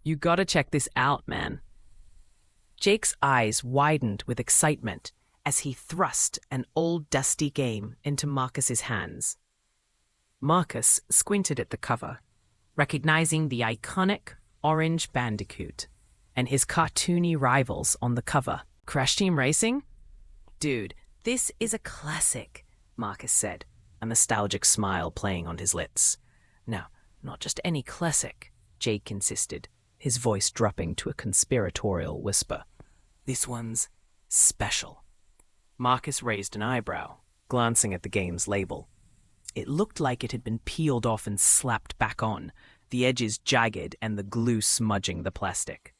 You gotta check this out, man. Jake's eyes widened with excitement as he thrust an old dusty game into Marcus's hands. Marcus squinted at the cover, recognizing the iconic orange bandicoot and his cartoony rivals on the cover. Crash Team Racing? Dude, this is a classic, Marcus said, a nostalgic smile playing on his lips. No, not just any classic, Jake insisted, his voice dropping to a conspiratorial whisper. This one's special. Marcus raised an eyebrow, glancing at the game's label. It looked like it had been peeled off and slapped back on, the edges jagged and the glue smudging the plastic.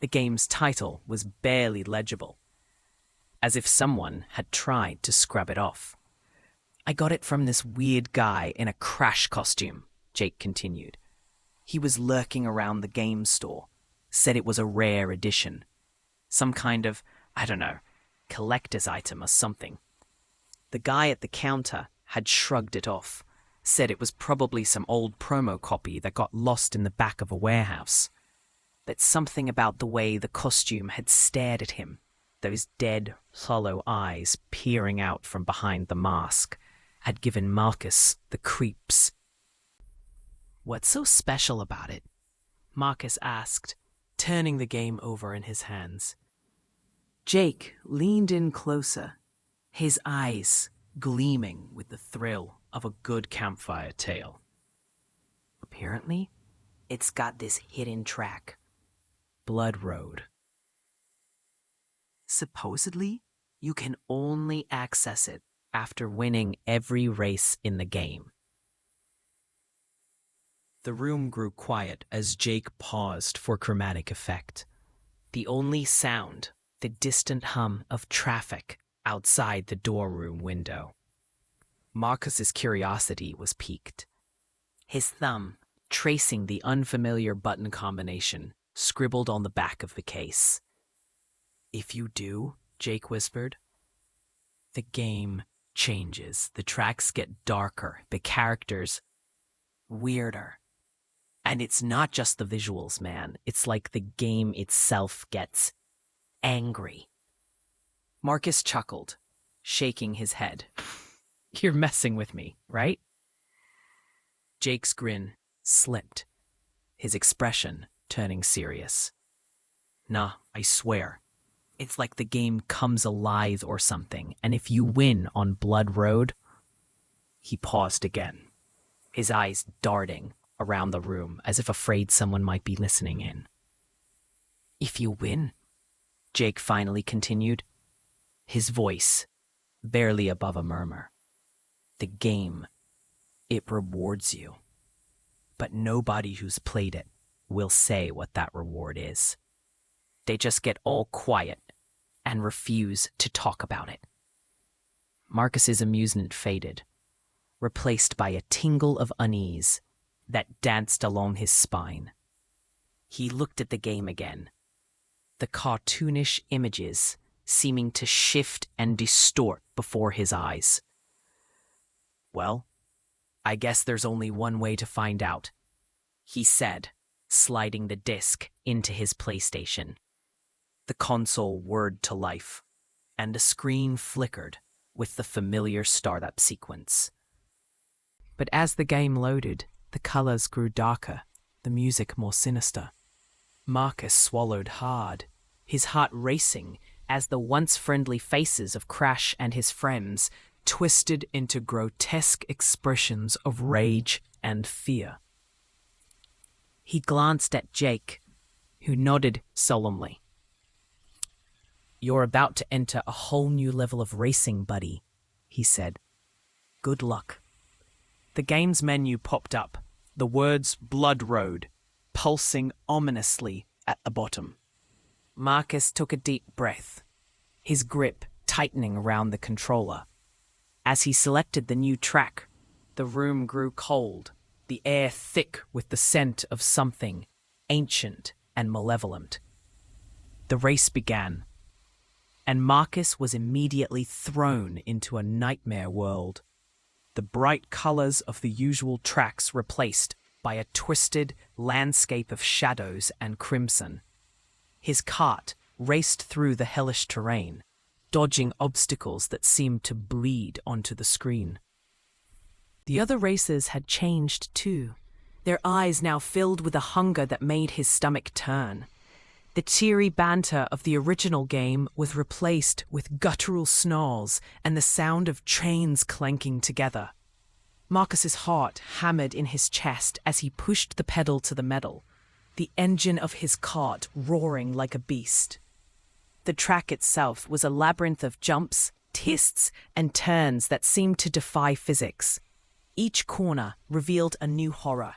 The game's title was barely legible, as if someone had tried to scrub it off. I got it from this weird guy in a Crash costume, Jake continued. He was lurking around the game store, said it was a rare edition. Some kind of, I don't know, collector's item or something. The guy at the counter had shrugged it off, said it was probably some old promo copy that got lost in the back of a warehouse. But something about the way the costume had stared at him, those dead, hollow eyes peering out from behind the mask, had given Marcus the creeps. What's so special about it? Marcus asked, turning the game over in his hands. Jake leaned in closer, his eyes gleaming with the thrill of a good campfire tale. Apparently, it's got this hidden track, Blood Road. Supposedly, you can only access it after winning every race in the game. The room grew quiet as Jake paused for chromatic effect. The only sound, the distant hum of traffic outside the doorroom window. Marcus's curiosity was piqued. His thumb, tracing the unfamiliar button combination, scribbled on the back of the case. If you do, Jake whispered, the game changes. The tracks get darker, the characters weirder. And it's not just the visuals, man. It's like the game itself gets angry. Marcus chuckled, shaking his head. You're messing with me, right? Jake's grin slipped, his expression turning serious. Nah, I swear. It's like the game comes alive or something, and if you win on Blood Road... He paused again, his eyes darting around the room as if afraid someone might be listening in. If you win, Jake finally continued, his voice barely above a murmur. The game, it rewards you. But nobody who's played it will say what that reward is. They just get all quiet and refuse to talk about it. Marcus's amusement faded, replaced by a tingle of unease that danced along his spine. He looked at the game again, the cartoonish images seeming to shift and distort before his eyes. Well, I guess there's only one way to find out, he said, sliding the disc into his PlayStation. The console whirred to life, and the screen flickered with the familiar startup sequence. But as the game loaded, the colors grew darker, the music more sinister. Marcus swallowed hard, his heart racing as the once friendly faces of Crash and his friends twisted into grotesque expressions of rage and fear. He glanced at Jake, who nodded solemnly. You're about to enter a whole new level of racing, buddy, he said. Good luck. The game's menu popped up, the words Blood Road, pulsing ominously at the bottom. Marcus took a deep breath, his grip tightening around the controller. As he selected the new track, the room grew cold, the air thick with the scent of something ancient and malevolent. The race began, and Marcus was immediately thrown into a nightmare world. The bright colors of the usual tracks replaced by a twisted landscape of shadows and crimson. His cart raced through the hellish terrain, dodging obstacles that seemed to bleed onto the screen. The other racers had changed too, their eyes now filled with a hunger that made his stomach turn. The cheery banter of the original game was replaced with guttural snarls and the sound of chains clanking together. Marcus's heart hammered in his chest as he pushed the pedal to the metal, the engine of his cart roaring like a beast. The track itself was a labyrinth of jumps, twists, and turns that seemed to defy physics. Each corner revealed a new horror.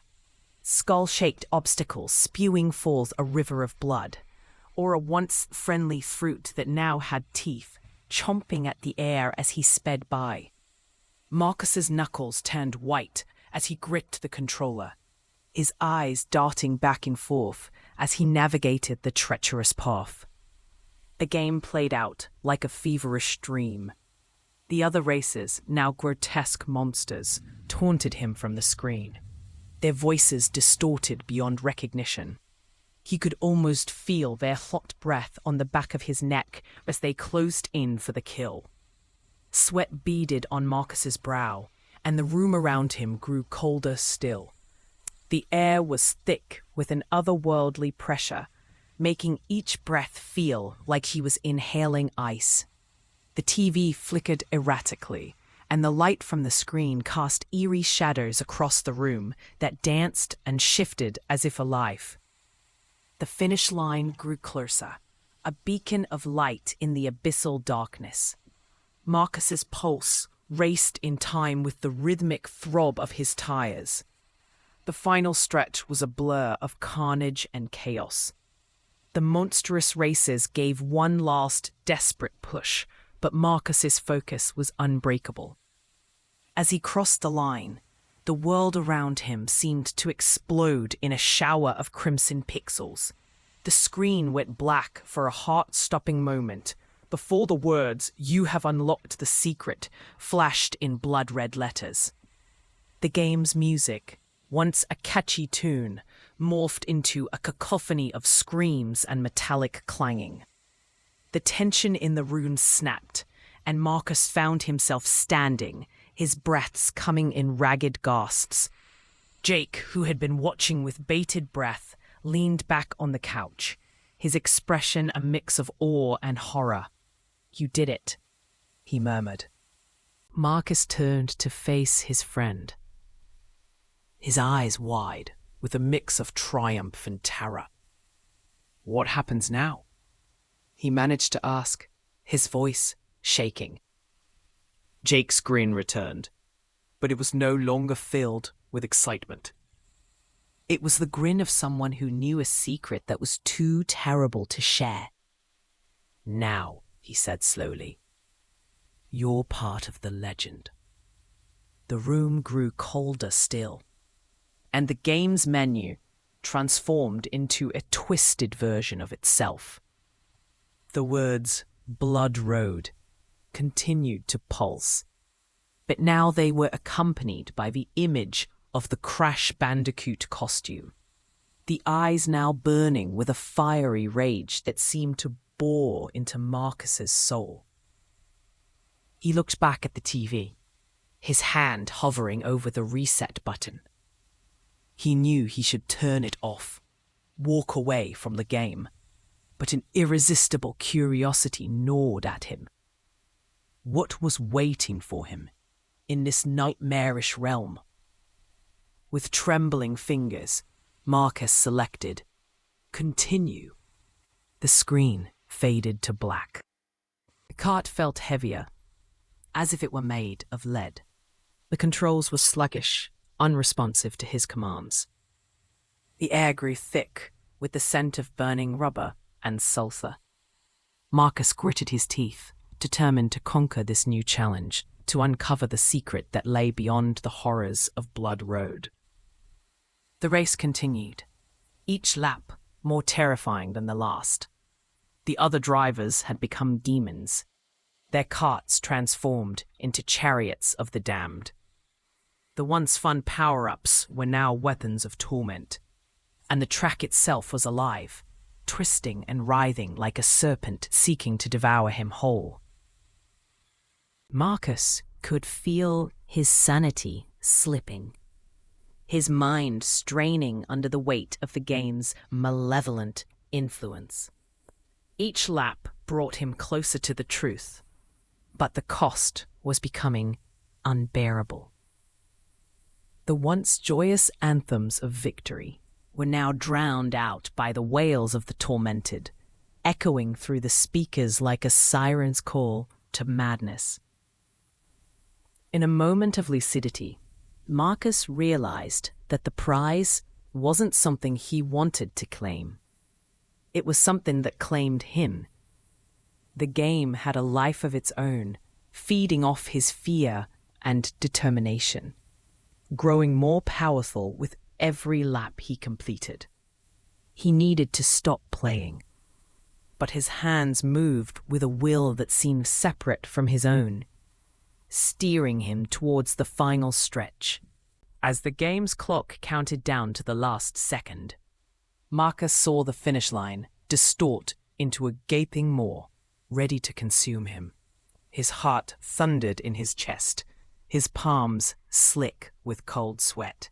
Skull-shaped obstacles spewing forth a river of blood, or a once friendly fruit that now had teeth, chomping at the air as he sped by. Marcus's knuckles turned white as he gripped the controller, his eyes darting back and forth as he navigated the treacherous path. The game played out like a feverish dream. The other racers, now grotesque monsters, taunted him from the screen, their voices distorted beyond recognition. He could almost feel their hot breath on the back of his neck as they closed in for the kill. Sweat beaded on Marcus's brow, and the room around him grew colder still. The air was thick with an otherworldly pressure, making each breath feel like he was inhaling ice. The TV flickered erratically, and the light from the screen cast eerie shadows across the room that danced and shifted as if alive. The finish line grew closer, a beacon of light in the abyssal darkness. Marcus's pulse raced in time with the rhythmic throb of his tires. The final stretch was a blur of carnage and chaos. The monstrous racers gave one last desperate push, but Marcus's focus was unbreakable. As he crossed the line, the world around him seemed to explode in a shower of crimson pixels. The screen went black for a heart-stopping moment before the words, "You have unlocked the secret," flashed in blood-red letters. The game's music, once a catchy tune, morphed into a cacophony of screams and metallic clanging. The tension in the room snapped, and Marcus found himself standing, his breaths coming in ragged gasps. Jake, who had been watching with bated breath, leaned back on the couch, his expression a mix of awe and horror. "You did it," he murmured. Marcus turned to face his friend, his eyes wide with a mix of triumph and terror. "What happens now?" he managed to ask, his voice shaking. Jake's grin returned, but it was no longer filled with excitement. It was the grin of someone who knew a secret that was too terrible to share. "Now," he said slowly, "you're part of the legend." The room grew colder still, and the game's menu transformed into a twisted version of itself. The words "Blood Road" continued to pulse, but now they were accompanied by the image of the Crash Bandicoot costume, the eyes now burning with a fiery rage that seemed to bore into Marcus's soul. He looked back at the TV, his hand hovering over the reset button. He knew he should turn it off, walk away from the game, but an irresistible curiosity gnawed at him. What was waiting for him in this nightmarish realm? With trembling fingers, Marcus selected "Continue." The screen faded to black. The cart felt heavier, as if it were made of lead. The controls were sluggish, unresponsive to his commands. The air grew thick with the scent of burning rubber and sulfur. Marcus gritted his teeth, determined to conquer this new challenge, to uncover the secret that lay beyond the horrors of Blood Road. The race continued, each lap more terrifying than the last. The other drivers had become demons, their carts transformed into chariots of the damned. The once fun power-ups were now weapons of torment, and the track itself was alive, twisting and writhing like a serpent seeking to devour him whole. Marcus could feel his sanity slipping, his mind straining under the weight of the game's malevolent influence. Each lap brought him closer to the truth, but the cost was becoming unbearable. The once joyous anthems of victory were now drowned out by the wails of the tormented, echoing through the speakers like a siren's call to madness. In a moment of lucidity, Marcus realized that the prize wasn't something he wanted to claim. It was something that claimed him. The game had a life of its own, feeding off his fear and determination, growing more powerful with every lap he completed. He needed to stop playing, but his hands moved with a will that seemed separate from his own, steering him towards the final stretch. As the game's clock counted down to the last second, Marcus saw the finish line distort into a gaping maw, ready to consume him. His heart thundered in his chest, his palms slick with cold sweat.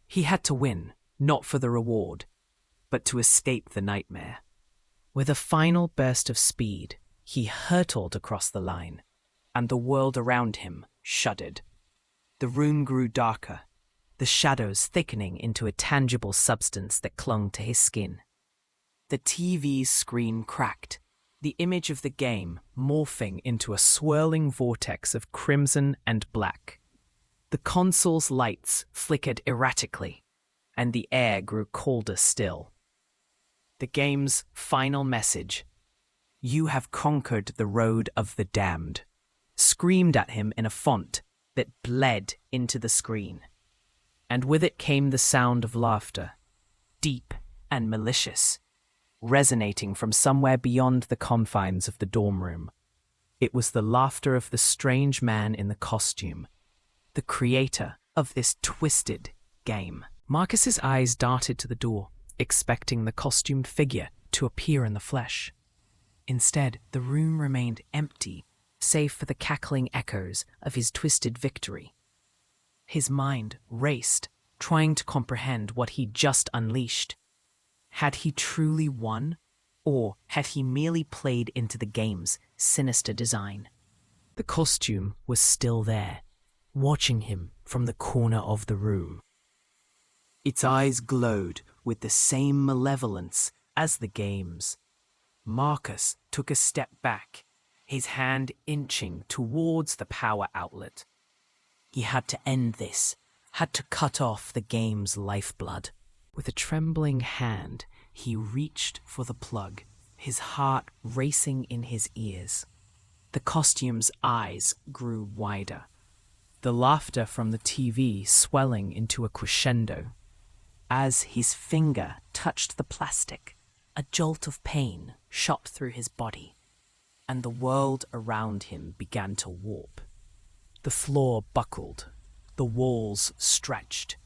He had to win, not for the reward, but to escape the nightmare. With a final burst of speed, he hurtled across the line, and the world around him shuddered. The room grew darker, the shadows thickening into a tangible substance that clung to his skin. The TV's screen cracked, the image of the game morphing into a swirling vortex of crimson and black. The console's lights flickered erratically, and the air grew colder still. The game's final message, "You have conquered the road of the damned," screamed at him in a font that bled into the screen. And with it came the sound of laughter, deep and malicious, resonating from somewhere beyond the confines of the dorm room. It was the laughter of the strange man in the costume, the creator of this twisted game. Marcus's eyes darted to the door, expecting the costumed figure to appear in the flesh. Instead, the room remained empty, save for the cackling echoes of his twisted victory. His mind raced, trying to comprehend what he'd just unleashed. Had he truly won, or had he merely played into the game's sinister design? The costume was still there, watching him from the corner of the room. Its eyes glowed with the same malevolence as the game's. Marcus took a step back, his hand inching towards the power outlet. He had to end this, had to cut off the game's lifeblood. With a trembling hand, he reached for the plug, his heart racing in his ears. The costume's eyes grew wider, the laughter from the TV swelling into a crescendo. As his finger touched the plastic, a jolt of pain shot through his body, and the world around him began to warp. The floor buckled, the walls stretched,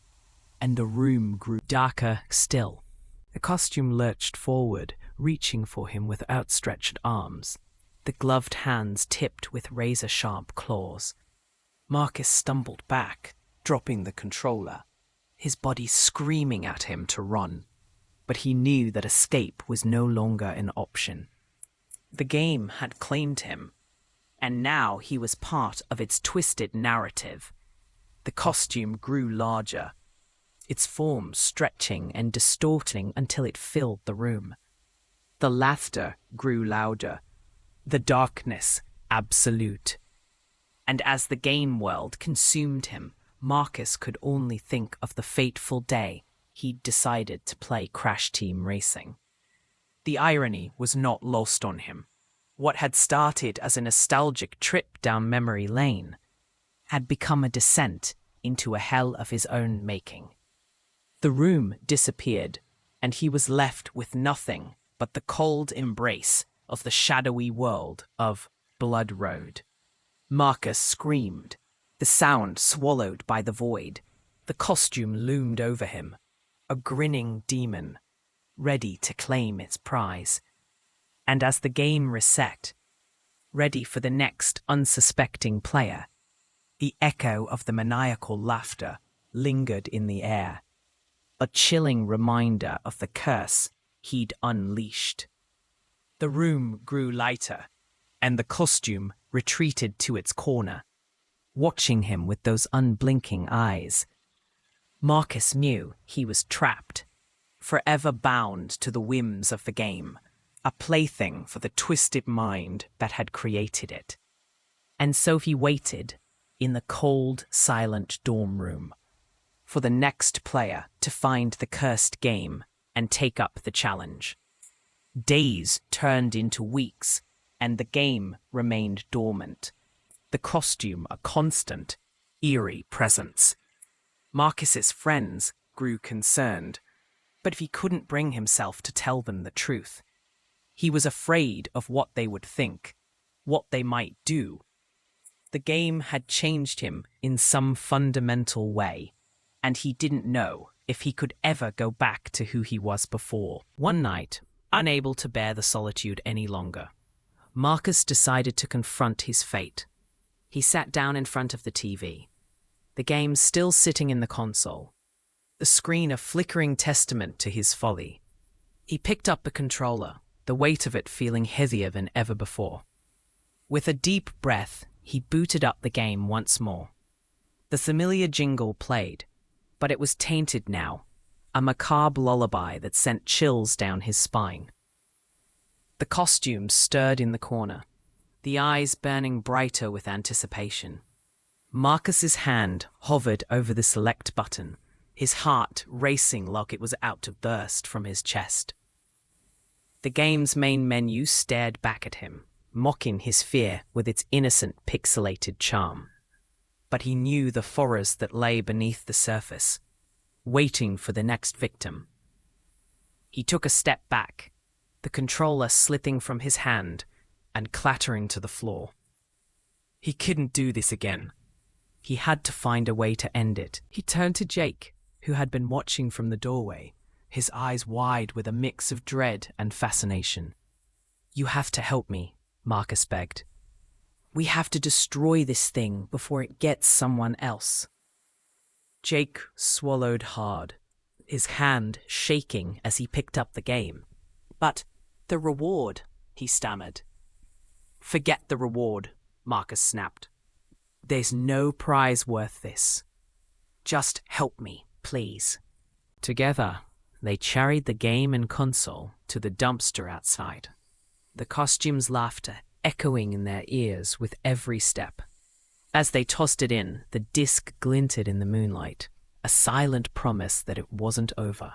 and the room grew darker still. The costume lurched forward, reaching for him with outstretched arms, the gloved hands tipped with razor-sharp claws. Marcus stumbled back, dropping the controller, his body screaming at him to run. But he knew that escape was no longer an option. The game had claimed him, and now he was part of its twisted narrative. The costume grew larger, its form stretching and distorting until it filled the room. The laughter grew louder, the darkness absolute. And as the game world consumed him, Marcus could only think of the fateful day he'd decided to play Crash Team Racing. The irony was not lost on him. What had started as a nostalgic trip down memory lane had become a descent into a hell of his own making. The room disappeared, and he was left with nothing but the cold embrace of the shadowy world of Blood Road. Marcus screamed, The sound swallowed by the void. The costume loomed over him, a grinning demon, ready to claim its prize. And as the game reset, ready for the next unsuspecting player, the echo of the maniacal laughter lingered in the air, a chilling reminder of the curse he'd unleashed. The room grew lighter, and the costume retreated to its corner, watching him with those unblinking eyes. Marcus knew he was trapped, forever bound to the whims of the game, a plaything for the twisted mind that had created it. And so he waited in the cold, silent dorm room for the next player to find the cursed game and take up the challenge. Days turned into weeks, and the game remained dormant, the costume a constant, eerie presence. Marcus's friends grew concerned, but he couldn't bring himself to tell them the truth. He was afraid of what they would think, what they might do. The game had changed him in some fundamental way, and he didn't know if he could ever go back to who he was before. One night, unable to bear the solitude any longer, Marcus decided to confront his fate. He sat down in front of the TV, the game still sitting in the console, the screen a flickering testament to his folly. He picked up the controller, the weight of it feeling heavier than ever before. With a deep breath, he booted up the game once more. The familiar jingle played, but it was tainted now, a macabre lullaby that sent chills down his spine. The costume stirred in the corner, the eyes burning brighter with anticipation. Marcus's hand hovered over the select button, his heart racing like it was out to burst from his chest. The game's main menu stared back at him, mocking his fear with its innocent pixelated charm. But he knew the horrors that lay beneath the surface, waiting for the next victim. He took a step back, the controller slipping from his hand and clattering to the floor. He couldn't do this again. He had to find a way to end it. He turned to Jake, who had been watching from the doorway, his eyes wide with a mix of dread and fascination. "You have to help me," Marcus begged. "We have to destroy this thing before it gets someone else." Jake swallowed hard, his hand shaking as he picked up the game. "But the reward," he stammered. "Forget the reward," Marcus snapped. "There's no prize worth this. Just help me, please." Together, they carried the game and console to the dumpster outside, the costume's laughter echoing in their ears with every step. As they tossed it in, the disc glinted in the moonlight, a silent promise that it wasn't over.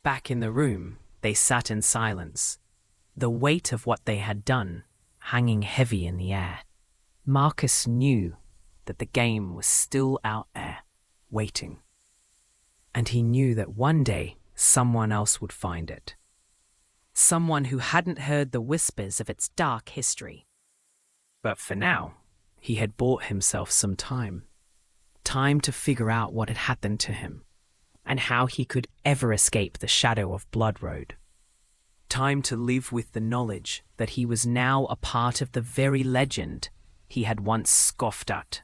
Back in the room, they sat in silence, the weight of what they had done hanging heavy in the air. Marcus knew that the game was still out there, waiting. And he knew that one day someone else would find it. Someone who hadn't heard the whispers of its dark history. But for now, he had bought himself some time. Time to figure out what had happened to him, and how he could ever escape the shadow of Blood Road. Time to live with the knowledge that he was now a part of the very legend he had once scoffed at.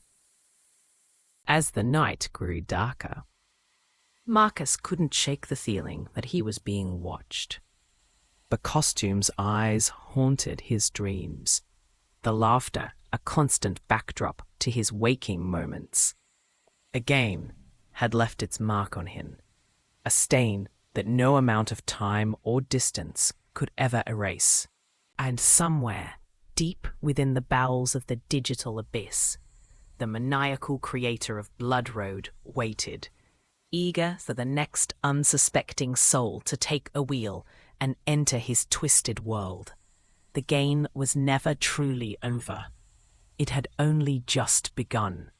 As the night grew darker, Marcus couldn't shake the feeling that he was being watched. The costume's eyes haunted his dreams, the laughter a constant backdrop to his waking moments. A game had left its mark on him, a stain that no amount of time or distance could ever erase. And somewhere, deep within the bowels of the digital abyss, the maniacal creator of Blood Road waited, eager for the next unsuspecting soul to take a wheel and enter his twisted world. The game was never truly over. It had only just begun.